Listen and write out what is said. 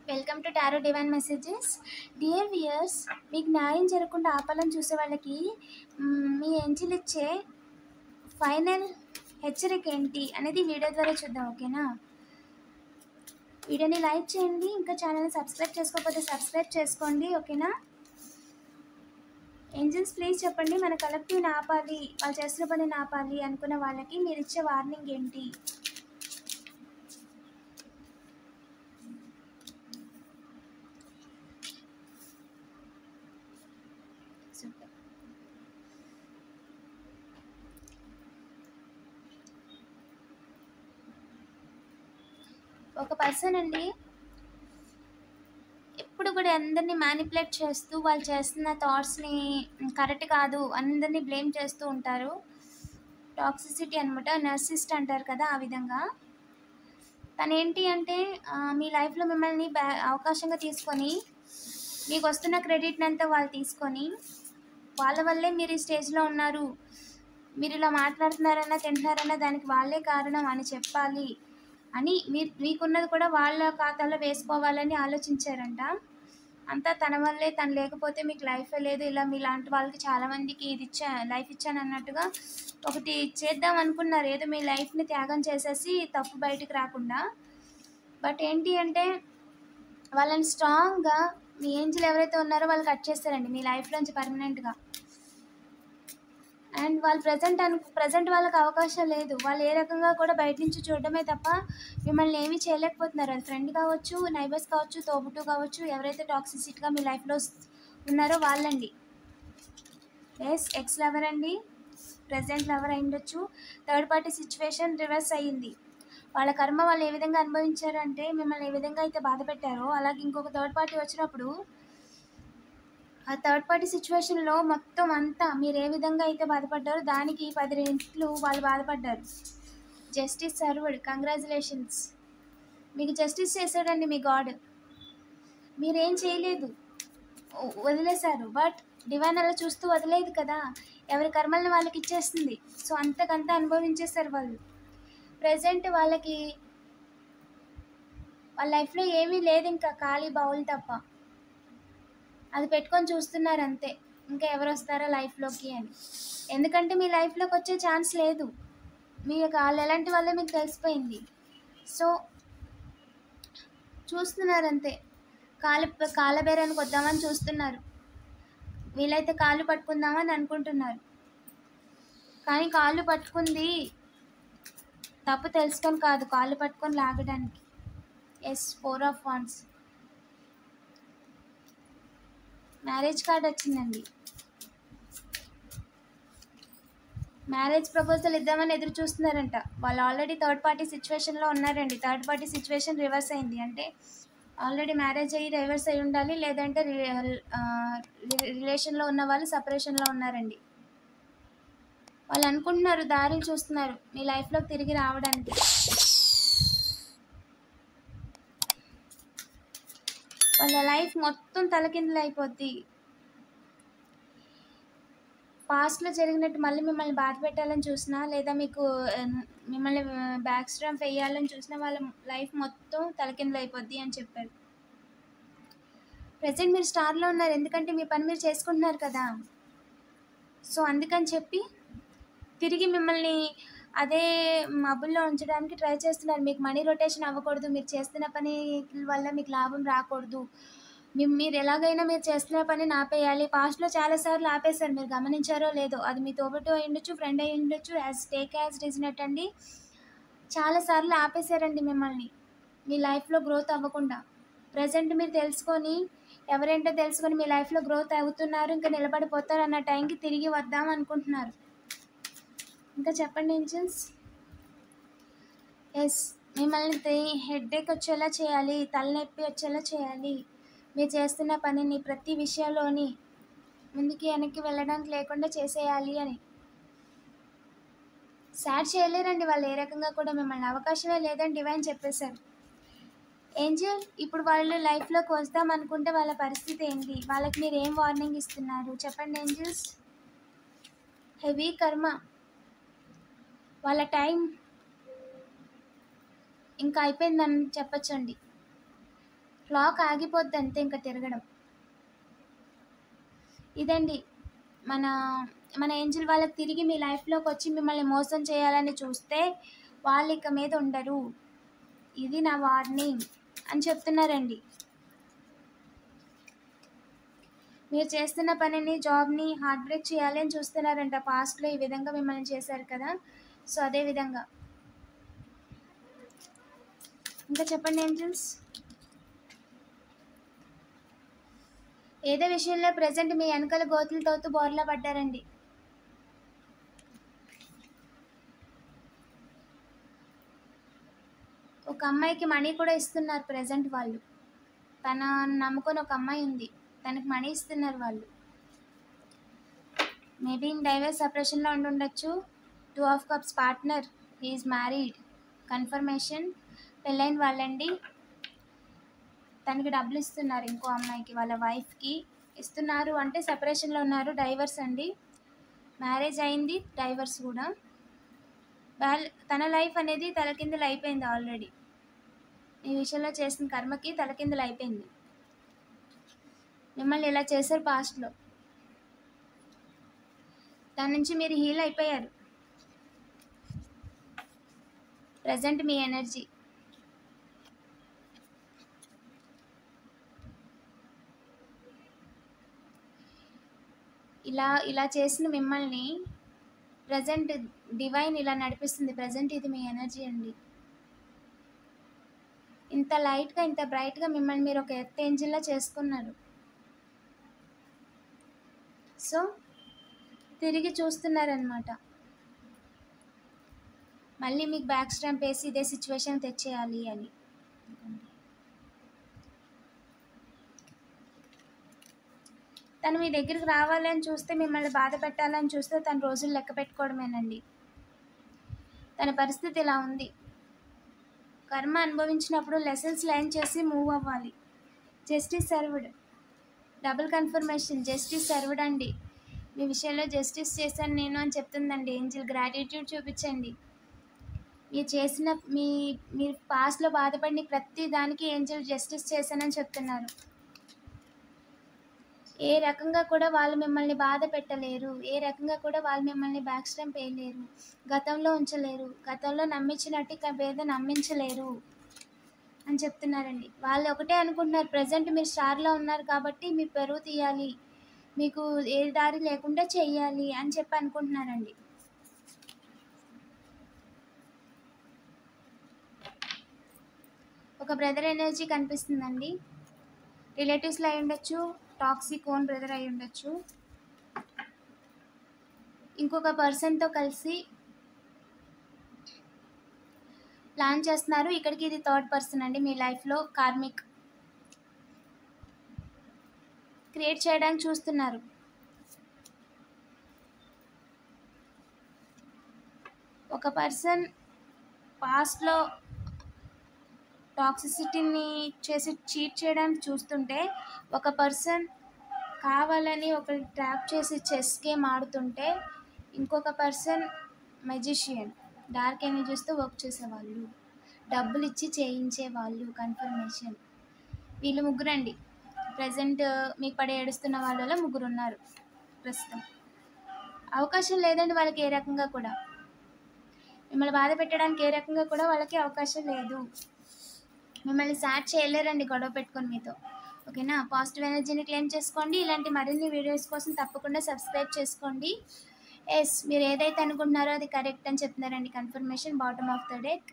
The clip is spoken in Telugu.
Welcome to tarot divine messages. Dear weirs, మీకు న్యాయం జరగకుండా ఆపాలని చూసే వాళ్ళకి మీ ఏంజిల్ ఇచ్చే ఫైనల్ హెచ్చరిక ఏంటి అనేది వీడియో ద్వారా చూద్దాం. ఓకేనా? వీడియోని లైక్ చేయండి, ఇంకా ఛానల్ని సబ్స్క్రైబ్ చేసుకోకపోతే సబ్స్క్రైబ్ చేసుకోండి. ఓకేనా? ఏంజిల్స్ ప్లీజ్ చెప్పండి, మన కలెక్టివ్ని ఆపాలి, వాళ్ళు చేస్తున్న పనిని ఆపాలి అనుకున్న వాళ్ళకి మీరు ఇచ్చే వార్నింగ్ ఏంటి? సూపర్. ఒక పర్సన్ అండి ఎప్పుడు కూడా అందరినీ మ్యానిపులేట్ చేస్తూ వాళ్ళు చేస్తున్న థాట్స్ని కరెక్ట్ కాదు అందరినీ బ్లేమ్ చేస్తూ ఉంటారు. టాక్సిసిటీ అనమాట, నర్సిస్ట్ అంటారు కదా, ఆ విధంగా తను ఏంటి అంటే మీ లైఫ్లో మిమ్మల్ని అవకాశంగా తీసుకొని మీకు వస్తున్న క్రెడిట్ని అంతా వాళ్ళు తీసుకొని వాళ్ళ వల్లే మీరు ఈ స్టేజ్లో ఉన్నారు, మీరు ఇలా మాట్లాడుతున్నారన్నా తింటున్నారన్నా దానికి వాళ్ళే కారణం అని చెప్పాలి అని మీకున్నది కూడా వాళ్ళ ఖాతాలో వేసుకోవాలని ఆలోచించారంట. అంతా తన వల్లే, తను లేకపోతే మీకు లైఫే లేదు, ఇలా మీలాంటి వాళ్ళకి చాలామందికి ఇది లైఫ్ ఇచ్చాను అన్నట్టుగా ఒకటి చేద్దాం అనుకున్నారు, ఏదో మీ లైఫ్ని త్యాగం చేసేసి తప్పు బయటికి రాకుండా. బట్ ఏంటి అంటే వాళ్ళని స్ట్రాంగ్గా మీ ఏంజిల్ ఎవరైతే ఉన్నారో వాళ్ళు కట్ చేస్తారండి మీ లైఫ్లోంచి పర్మనెంట్గా. అండ్ వాళ్ళు ప్రజెంట్ వాళ్ళకి అవకాశం లేదు, వాళ్ళు ఏ రకంగా కూడా బయట నుంచి చూడడమే తప్ప మిమ్మల్ని ఏమీ చేయలేకపోతున్నారు. అది ఫ్రెండ్ కావచ్చు, నైబర్స్ కావచ్చు, తోబుట్టు కావచ్చు, ఎవరైతే టాక్సిసిటీగా మీ లైఫ్లో ఉన్నారో వాళ్ళండి. ఎక్స్ లవర్ అండి, ప్రజెంట్ లవర్ అయి ఉండొచ్చు, థర్డ్ పార్టీ సిచ్యువేషన్ రివర్స్ అయ్యింది. వాళ్ళ కర్మ వాళ్ళు ఏ విధంగా అనుభవించారంటే మిమ్మల్ని ఏ విధంగా అయితే బాధ పెట్టారో అలాగే ఇంకొక థర్డ్ పార్టీ వచ్చినప్పుడు ఆ థర్డ్ పార్టీ సిచ్యువేషన్లో మొత్తం అంతా మీరు ఏ విధంగా అయితే బాధపడ్డారో దానికి 10 రెట్లు వాళ్ళు బాధపడ్డారు. జస్టిస్ సర్వ్డ్, కంగ్రాచులేషన్స్, మీకు జస్టిస్ చేశాడండి మీ గాడ్. మీరేం చేయలేదు, వదిలేశారు. బట్ డివైన్ అలా చూస్తూ వదిలేదు కదా, ఎవరి కర్మల్ని వాళ్ళకి ఇచ్చేస్తుంది. సో అంతకంతా అనుభవించేస్తారు వాళ్ళు. ప్రజెంట్ వాళ్ళకి వాళ్ళ లైఫ్లో ఏమీ లేదు, ఇంకా ఖాళీ బౌల్ తప్ప. అది పెట్టుకొని చూస్తున్నారు అంతే, ఇంకా ఎవరు వస్తారో లైఫ్లోకి అని. ఎందుకంటే మీ లైఫ్లోకి వచ్చే ఛాన్స్ లేదు, మీ వాళ్ళు ఎలాంటి వాళ్ళే మీకు తెలిసిపోయింది. సో చూస్తున్నారు అంతే, కాలబేరానికి వద్దామని చూస్తున్నారు, వీలైతే కాళ్ళు పట్టుకుందామని అనుకుంటున్నారు. కానీ కాళ్ళు పట్టుకుంది తప్పు తెలుసుకొని కాదు, కాళ్ళు పట్టుకొని లాగడానికి. Yes, 4 of wands, marriage card వచ్చిందండి. మ్యారేజ్ ప్రపోజల్ ఇద్దామని ఎదురు చూస్తున్నారంట. వాళ్ళు ఆల్రెడీ థర్డ్ పార్టీ సిచ్యువేషన్లో ఉన్నారండి. థర్డ్ పార్టీ సిచ్యువేషన్ రివర్స్ అయింది అంటే ఆల్రెడీ మ్యారేజ్ అయ్యి రివర్స్ అయి ఉండాలి, లేదంటే రిలేషన్లో ఉన్న వాళ్ళు సపరేషన్లో ఉన్నారండి. వాళ్ళు అనుకుంటున్నారు, దారులు చూస్తున్నారు మీ లైఫ్లోకి తిరిగి రావడానికి. వాళ్ళ లైఫ్ మొత్తం తలకిందులు అయిపోద్ది. పాస్ట్లో జరిగినట్టు మళ్ళీ మిమ్మల్ని బాధ పెట్టాలని చూసినా, లేదా మీకు మిమ్మల్ని బ్యాక్ స్ట్రాంప్ వేయాలని చూసినా వాళ్ళ లైఫ్ మొత్తం తలకిందులు అయిపోద్ది అని చెప్పారు. ప్రజెంట్ మీరు స్టార్లో ఉన్నారు, ఎందుకంటే మీ పని మీరు చేసుకుంటున్నారు కదా. సో అందుకని చెప్పి తిరిగి మిమ్మల్ని అదే మబ్బుల్లో ఉంచడానికి ట్రై చేస్తున్నారు. మీకు మనీ రొటేషన్ అవ్వకూడదు, మీరు చేస్తున్న పని వల్ల మీకు లాభం రాకూడదు, మీరు ఎలాగైనా మీరు చేస్తున్న పని ఆపేయాలి. పాస్ట్లో చాలాసార్లు ఆపేశారు, మీరు గమనించారో లేదో. అది మీ తోబుట్టు అయి ఉండొచ్చు, ఫ్రెండ్ అయి ఉండొచ్చు, యాజ్ రీజనెట్ అండి. చాలాసార్లు ఆపేశారండి మిమ్మల్ని మీ లైఫ్లో గ్రోత్ అవ్వకుండా. ప్రజెంట్ మీరు తెలుసుకొని, ఎవరేంటో తెలుసుకొని మీ లైఫ్లో గ్రోత్ అవుతున్నారు, ఇంకా నిలబడిపోతారు అన్న టైంకి తిరిగి వద్దాం అనుకుంటున్నారు. ఇంకా చెప్పండి ఏంజల్స్. ఎస్, మిమ్మల్ని హెడ్ఏక్ వచ్చేలా చేయాలి, తలనొప్పి వచ్చేలా చేయాలి, మీరు చేస్తున్న పనిని ప్రతి విషయంలోని ముందుకి వెనక్కి వెళ్ళడానికి లేకుండా చేసేయాలి అని. సాడ్ చేయలేరండి వాళ్ళు ఏ రకంగా కూడా, మిమ్మల్ని అవకాశమే లేదని డివైన్ చెప్పేశారు. ఏంజల్, ఇప్పుడు వాళ్ళు లైఫ్లోకి వస్తాం అనుకుంటే వాళ్ళ పరిస్థితి ఏంటి, వాళ్ళకి మీరు ఏం వార్నింగ్ ఇస్తున్నారు చెప్పండి ఏంజల్స్. హెవీ కర్మ, వాళ్ళ టైం ఇంకా అయిపోయిందని చెప్పచ్చండి. క్లాక్ ఆగిపోద్ది అంతే ఇంకా తిరగడం. ఇదండి మన మన ఏంజిల్ వాళ్ళకి తిరిగి మీ లైఫ్లోకి వచ్చి మిమ్మల్ని మోసం చేయాలని చూస్తే వాళ్ళు ఇక మీద ఉండరు, ఇది నా వార్నింగ్ అని చెప్తున్నారండి. మీరు చేస్తున్న పనిని, జాబ్ని హార్ట్ బ్రేక్ చేయాలి అని చూస్తున్నారంట. పాస్ట్లో ఈ విధంగా మిమ్మల్ని చేశారు కదా, సో అదే విధంగా. ఇంకా చెప్పండి ఏంజల్స్. ఏదో విషయంలో ప్రజెంట్ మీ వెనకాల గోతులు తవ్వుతూ బోర్లా పడ్డారండి. ఒక అమ్మాయికి మనీ కూడా ఇస్తున్నారు ప్రజెంట్ వాళ్ళు. తన నమ్ముకొని ఒక అమ్మాయి ఉంది, తనకి మనీ ఇస్తున్నారు వాళ్ళు. మేబీ డైవర్స్ సపరేషన్లో ఉండొచ్చు. 2 of Cups partner, he is married, confirmation, పెళ్ళైన వాళ్ళండి. తనకి డబ్బులు ఇస్తున్నారు, ఇంకో అమ్మాయికి, వాళ్ళ వైఫ్కి ఇస్తున్నారు. అంటే సెపరేషన్లో ఉన్నారు, డైవర్స్ అండి. మ్యారేజ్ అయింది, డైవర్స్ కూడా. తన లైఫ్ అనేది తలకిందులు అయిపోయింది ఆల్రెడీ. ఈ విషయంలో చేసిన కర్మకి తలకిందులు అయిపోయింది. మిమ్మల్ని ఇలా చేశారు పాస్ట్లో, దాని నుంచి మీరు హీల్ అయిపోయారు. ప్రజెంట్ మీ ఎనర్జీ ఇలా చేసిన మిమ్మల్ని ప్రజెంట్ డివైన్ ఇలా నడిపిస్తుంది. ప్రజెంట్ ఇది మీ ఎనర్జీ అండి. ఇంత లైట్గా, ఇంత బ్రైట్గా మిమ్మల్ని మీరు ఒక ఎర్త్ ఏంజిల్లా చేసుకున్నారు. సో తిరిగి చూస్తున్నారనమాట, మళ్ళీ మీకు బ్యాక్ స్టాంప్ వేసి ఇదే సిచ్యువేషన్ తెచ్చేయాలి అని. తను మీ దగ్గరికి రావాలని చూస్తే, మిమ్మల్ని బాధ పెట్టాలని చూస్తే తన రోజులు లెక్క పెట్టుకోవడమేనండి. తన పరిస్థితి ఇలా ఉంది. కర్మ అనుభవించినప్పుడు లెసన్స్ లైన్ చేసి మూవ్ అవ్వాలి. Justice served, double confirmation, justice served అండి. మీ విషయంలో జస్టిస్ చేశాను నేను అని చెప్తుందండి ఏంజిల్. గ్రాటిట్యూడ్ చూపించండి. మీరు చేసిన మీరు పాస్ట్లో బాధపడిన ప్రతి దానికి ఏంజిల్ జస్టిస్ చేశానని చెప్తున్నారు. ఏ రకంగా కూడా వాళ్ళు మిమ్మల్ని బాధ పెట్టలేరు, ఏ రకంగా కూడా వాళ్ళు మిమ్మల్ని బ్యాక్ స్టాంప్ వేయలేరు, గతంలో ఉంచలేరు, గతంలో నమ్మించినట్టు ఇక మీద నమ్మించలేరు అని చెప్తున్నారండి. వాళ్ళు ఒకటే అనుకుంటున్నారు, ప్రజెంట్ మీరు స్టార్లో ఉన్నారు కాబట్టి మీ పరువు తీయాలి, మీకు ఏ దారి లేకుండా చెయ్యాలి అని చెప్పి అనుకుంటున్నారండి. ఒక బ్రదర్ ఎనర్జీ కనిపిస్తుందండి. రిలేటివ్స్లో అయి ఉండొచ్చు, టాక్సిక్ ఓన్ బ్రదర్ అయి ఉండొచ్చు. ఇంకొక పర్సన్తో కలిసి ప్లాన్ చేస్తున్నారు. ఇక్కడికి ఇది థర్డ్ పర్సన్ అండి. మీ లైఫ్లో కార్మిక్ క్రియేట్ చేయడానికి చూస్తున్నారు. ఒక పర్సన్ పాస్ట్లో టాక్సిసిటీని చేసి చీట్ చేయడానికి చూస్తుంటే, ఒక పర్సన్ కావాలని ఒకరి ట్రాప్ చేసి చెస్ గేమ్ ఆడుతుంటే, ఇంకొక పర్సన్ మెజిషియన్, డార్క్ ఎనర్జీస్తో వర్క్ చేసేవాళ్ళు, డబ్బులు ఇచ్చి చేయించేవాళ్ళు, కన్ఫర్మేషన్. వీళ్ళు ముగ్గురండి ప్రజెంట్ మీకు పడే ఏడుస్తున్న వాళ్ళలో ముగ్గురు ఉన్నారు ప్రస్తుతం. అవకాశం లేదండి వాళ్ళకి ఏ రకంగా కూడా, మిమ్మల్ని బాధ పెట్టడానికి ఏ రకంగా కూడా వాళ్ళకి అవకాశం లేదు. మిమ్మల్ని సాట్ చేయలేరండి గొడవ పెట్టుకొని మీతో. ఓకేనా? పాజిటివ్ ఎనర్జీని క్లెయిమ్ చేసుకోండి. ఇలాంటి మరిన్ని వీడియోస్ కోసం తప్పకుండా సబ్స్క్రైబ్ చేసుకోండి. ఎస్, మీరు ఏదైతే అనుకుంటున్నారో అది కరెక్ట్ అని చెప్తున్నారండి. Confirmation bottom of the deck.